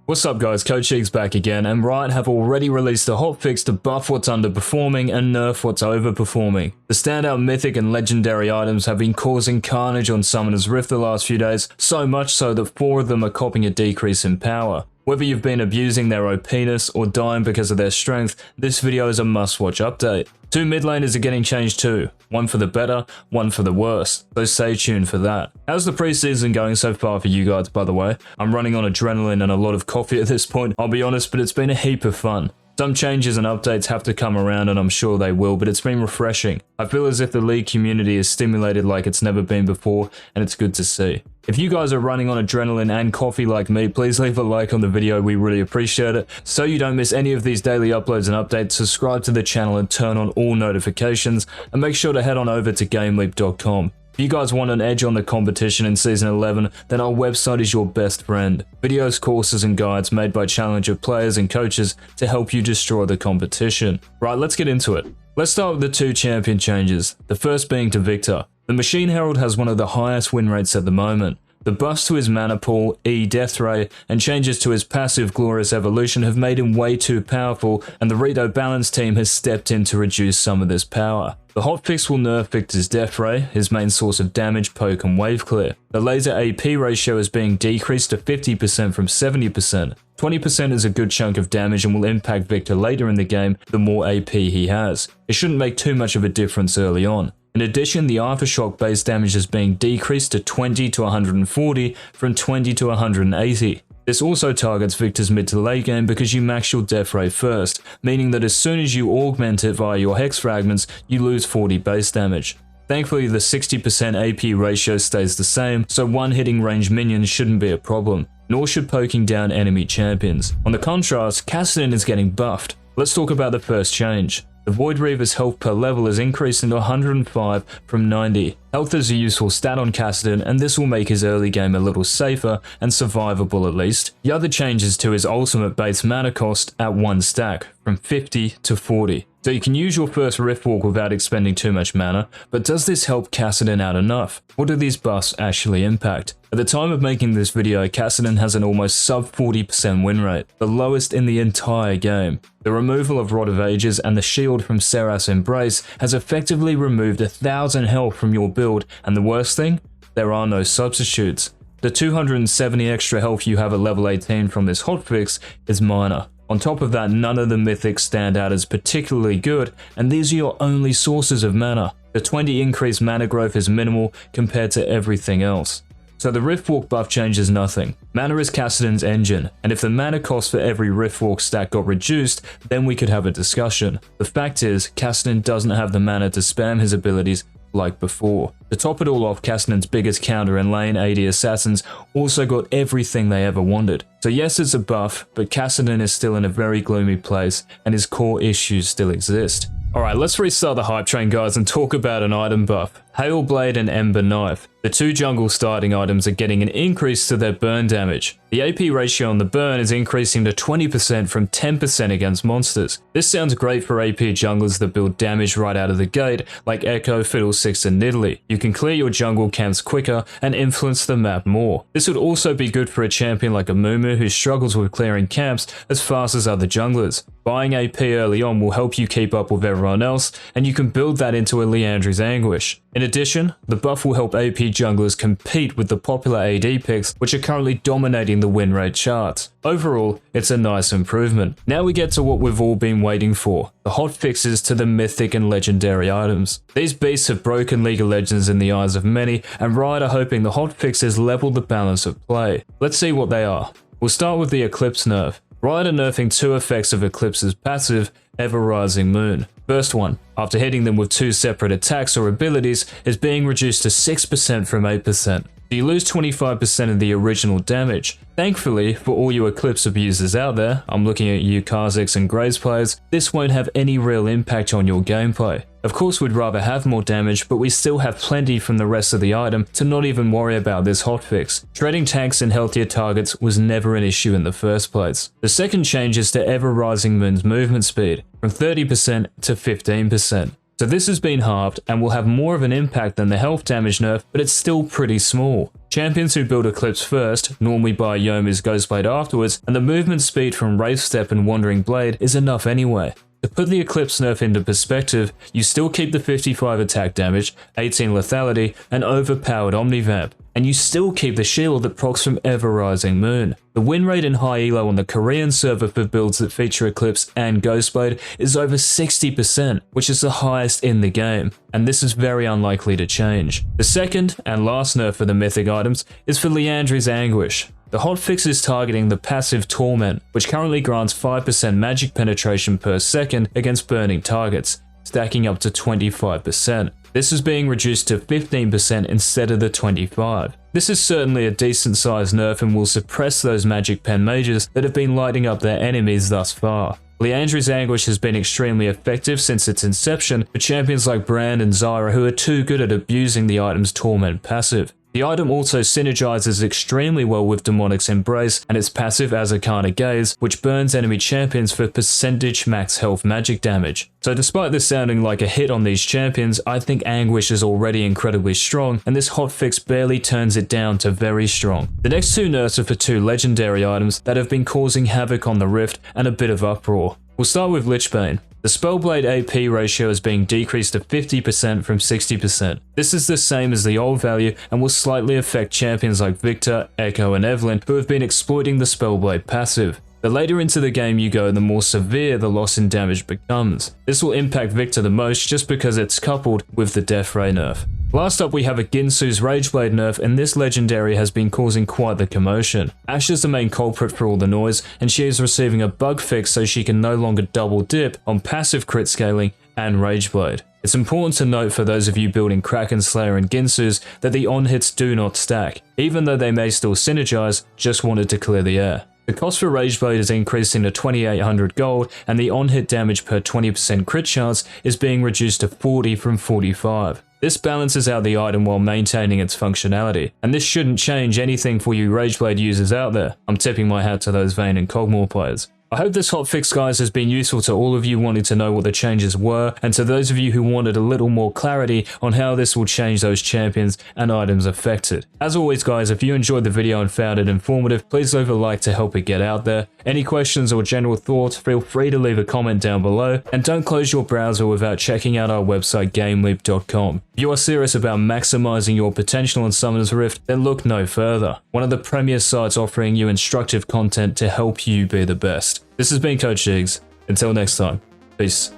What's up guys, HOTFIXES back again, and Riot have already released a hotfix to buff what's underperforming and nerf what's overperforming. The standout mythic and legendary items have been causing carnage on Summoner's Rift the last few days, so much so that 4 of them are copying a decrease in power. Whether you've been abusing their OPness or dying because of their strength, this video is a must-watch update. 2 mid laners are getting changed too, one for the better, one for the worse, so stay tuned for that. How's the preseason going so far for you guys, by the way? I'm running on adrenaline and a lot of coffee at this point, I'll be honest, but it's been a heap of fun. Some changes and updates have to come around, and I'm sure they will, but it's been refreshing. I feel as if the league community is stimulated like it's never been before, and it's good to see. If you guys are running on adrenaline and coffee like me, please leave a like on the video, we really appreciate it. So you don't miss any of these daily uploads and updates, subscribe to the channel and turn on all notifications, and make sure to head on over to GameLeap.com. If you guys want an edge on the competition in Season 11, then our website is your best friend. Videos, courses and guides made by challenger players and coaches to help you destroy the competition. Right, let's get into it. Let's start with the 2 champion changes, the first being to Victor. The Machine Herald has one of the highest win rates at the moment. The buffs to his mana pool, E Death Ray, and changes to his passive Glorious Evolution have made him way too powerful, and the Rito Balance team has stepped in to reduce some of this power. The hotfix will nerf Victor's Death Ray, his main source of damage, poke and wave clear. The laser AP ratio is being decreased to 50% from 70%. 20% is a good chunk of damage and will impact Victor later in the game the more AP he has. It shouldn't make too much of a difference early on. In addition, the Aftershock base damage is being decreased to 20 to 140 from 20 to 180. This also targets Victor's mid to late game because you max your Death Ray first, meaning that as soon as you augment it via your Hex Fragments, you lose 40 base damage. Thankfully, the 60% AP ratio stays the same, so one hitting range minions shouldn't be a problem, nor should poking down enemy champions. On the contrast, Kassadin is getting buffed. Let's talk about the first change. The Void Reaver's health per level is increased into 105 from 90. Health is a useful stat on Kassadin, and this will make his early game a little safer and survivable at least. The other change is to his ultimate base mana cost at 1 stack, from 50 to 40. So you can use your first Rift Walk without expending too much mana, but does this help Kassadin out enough? What do these buffs actually impact? At the time of making this video, Kassadin has an almost sub 40% win rate, the lowest in the entire game. The removal of Rod of Ages and the shield from Serra's Embrace has effectively removed 1000 health from your build, and the worst thing? There are no substitutes. The 270 extra health you have at level 18 from this hotfix is minor. On top of that, none of the mythics stand out as particularly good, and these are your only sources of mana. The 20 increased mana growth is minimal compared to everything else. So the Rift Walk buff changes nothing. Mana is Kassadin's engine, and if the mana cost for every Rift Walk stack got reduced, then we could have a discussion. The fact is, Kassadin doesn't have the mana to spam his abilities like before. To top it all off, Kassadin's biggest counter in lane, AD Assassins, also got everything they ever wanted. So yes, it's a buff, but Kassadin is still in a very gloomy place, and his core issues still exist. Alright, let's restart the hype train guys and talk about an item buff. Hailblade and Ember Knife. The 2 jungle starting items are getting an increase to their burn damage. The AP ratio on the burn is increasing to 20% from 10% against monsters. This sounds great for AP junglers that build damage right out of the gate, like Echo, Fiddlesticks and Nidalee. You can clear your jungle camps quicker and influence the map more. This would also be good for a champion like Amumu who struggles with clearing camps as fast as other junglers. Buying AP early on will help you keep up with everyone else, and you can build that into a Leandre's Anguish. In addition, the buff will help AP junglers compete with the popular AD picks, which are currently dominating the win rate charts. Overall, it's a nice improvement. Now we get to what we've all been waiting for, the hotfixes to the mythic and legendary items. These beasts have broken League of Legends in the eyes of many, and Riot are hoping the hotfixes level the balance of play. Let's see what they are. We'll start with the Eclipse nerf. Riot are nerfing 2 effects of Eclipse's passive, Ever Rising Moon. First one, after hitting them with 2 separate attacks or abilities, is being reduced to 6% from 8%. You lose 25% of the original damage. Thankfully, for all you Eclipse abusers out there, I'm looking at you Kha'Zix and Graves players, this won't have any real impact on your gameplay. Of course we'd rather have more damage, but we still have plenty from the rest of the item to not even worry about this hotfix. Shredding tanks and healthier targets was never an issue in the first place. The second change is to Ever Rising Moon's movement speed, from 30% to 15%. So this has been halved and will have more of an impact than the health damage nerf, but it's still pretty small. Champions who build Eclipse first normally buy Yomi's Ghostblade afterwards, and the movement speed from Wraith Step and Wandering Blade is enough anyway. To put the Eclipse nerf into perspective, you still keep the 55 attack damage, 18 lethality, and overpowered Omnivamp, and you still keep the shield that procs from Ever Rising Moon. The win rate in high elo on the Korean server for builds that feature Eclipse and Ghostblade is over 60%, which is the highest in the game, and this is very unlikely to change. The second and last nerf for the Mythic items is for Leandre's Anguish. The hotfix is targeting the passive Torment, which currently grants 5% magic penetration per second against burning targets, stacking up to 25%. This is being reduced to 15% instead of the 25%. This is certainly a decent sized nerf and will suppress those magic pen mages that have been lighting up their enemies thus far. Leandre's Anguish has been extremely effective since its inception for champions like Brand and Zyra who are too good at abusing the item's Torment passive. The item also synergizes extremely well with Demonic's Embrace and its passive Azakana Gaze, which burns enemy champions for percentage max health magic damage. So despite this sounding like a hit on these champions, I think Anguish is already incredibly strong, and this hotfix barely turns it down to very strong. The next two nerfs are for two legendary items that have been causing havoc on the Rift and a bit of uproar. We'll start with Lichbane. The Spellblade AP ratio is being decreased to 50% from 60%. This is the same as the old value and will slightly affect champions like Victor, Echo, and Evelyn who have been exploiting the Spellblade passive. The later into the game you go, the more severe the loss in damage becomes. This will impact Victor the most just because it's coupled with the Death Ray nerf. Last up we have a Guinsu's Rageblade nerf, and this legendary has been causing quite the commotion. Ashe is the main culprit for all the noise, and she is receiving a bug fix so she can no longer double dip on passive crit scaling and Rageblade. It's important to note for those of you building Kraken Slayer and Guinsu's that the on hits do not stack, even though they may still synergize, just wanted to clear the air. The cost for Rageblade is increasing to 2800 gold, and the on-hit damage per 20% crit chance is being reduced to 40 from 45. This balances out the item while maintaining its functionality, and this shouldn't change anything for you Rageblade users out there. I'm tipping my hat to those Vayne and Cogmore players. I hope this hotfix, guys, has been useful to all of you wanting to know what the changes were, and to those of you who wanted a little more clarity on how this will change those champions and items affected. As always, guys, if you enjoyed the video and found it informative, please leave a like to help it get out there. Any questions or general thoughts, feel free to leave a comment down below, and don't close your browser without checking out our website GameLeap.com. If you are serious about maximizing your potential in Summoner's Rift, then look no further. One of the premier sites offering you instructive content to help you be the best. This has been Coach Diggs. Until next time, peace.